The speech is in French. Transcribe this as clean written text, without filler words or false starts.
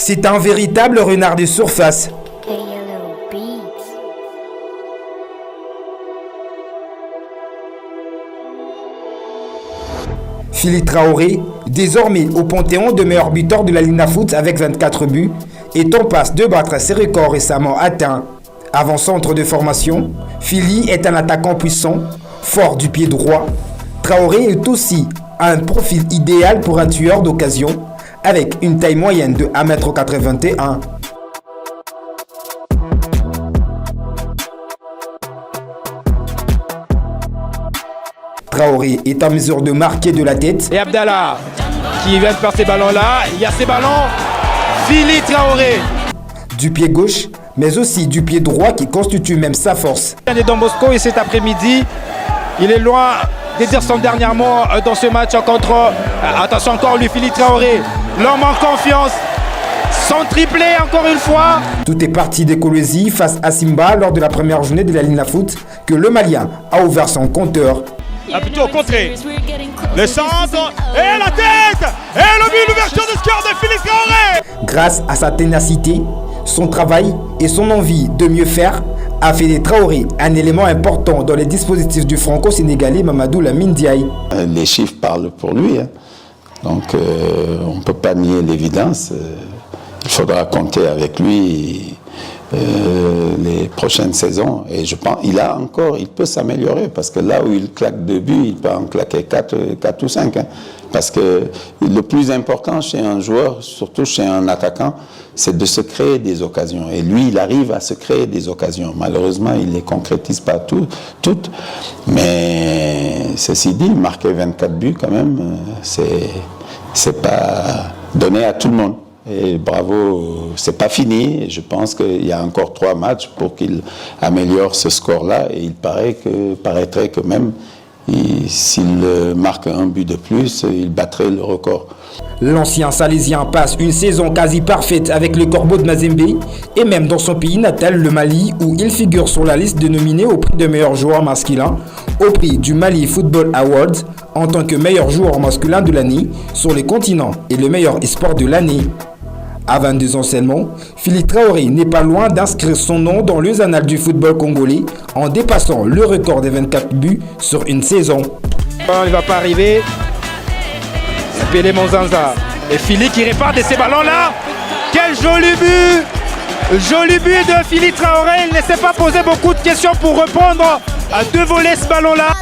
C'est un véritable renard de surface. Phili Traoré, désormais au panthéon de meilleur buteur de la Ligue Foot avec 24 buts, est en passe de battre ses records récemment atteints. Avant-centre de formation, Phili est un attaquant puissant, fort du pied droit. Traoré est aussi un profil idéal pour un tueur d'occasion, avec une taille moyenne de 1,81 m. Traoré est en mesure de marquer de la tête. Et Abdallah qui vient de faire ces ballons-là. Il y a ces ballons. Phili Traoré. Du pied gauche, mais aussi du pied droit qui constitue même sa force. Il est Don Bosco et cet après-midi, il est loin de dire son dernier mot dans ce match contre... Attention encore lui, Phili Traoré. L'homme en confiance. Son triplé encore une fois. Tout est parti des Colosi face à Simba lors de la première journée de la Ligue Foot que le Malien a ouvert son compteur. Plutôt au contré. Le centre et la tête et le but, l'ouverture de score de Phili Traoré. Grâce à sa ténacité, son travail et son envie de mieux faire a fait des Traoré un élément important dans les dispositifs du franco-sénégalais Mamadou Lamine Diaye. Les chiffres parlent pour lui, hein. Donc on ne peut pas nier l'évidence. Il faudra compter avec lui les prochaines saisons. Et je pense il peut s'améliorer parce que là où il claque 2 buts, il peut en claquer 4 ou 5. Hein. Parce que le plus important chez un joueur, surtout chez un attaquant, c'est de se créer des occasions. Et lui, il arrive à se créer des occasions. Malheureusement, il ne les concrétise pas toutes. Mais ceci dit, marquer 24 buts quand même, c'est pas donné à tout le monde. Et bravo, c'est pas fini. Je pense qu'il y a encore 3 matchs pour qu'il améliore ce score-là. Et il paraîtrait que même s'il marque un but de plus, il battrait le record. L'ancien Salésien passe une saison quasi parfaite avec le Corbeau de Mazembe et même dans son pays natal, le Mali, où il figure sur la liste de nominés au prix de meilleur joueur masculin, au prix du Mali Football Awards en tant que meilleur joueur masculin de l'année sur les continents et le meilleur espoir de l'année. À 22 ans seulement, Phili Traoré n'est pas loin d'inscrire son nom dans les annales du football congolais en dépassant le record des 24 buts sur une saison. Il ne va pas arriver. Pelé Monzanza. Et Phili qui répare de ces ballons-là. Quel joli but! Joli but de Phili Traoré. Il ne s'est pas posé beaucoup de questions pour répondre à 2 volets ce ballon-là.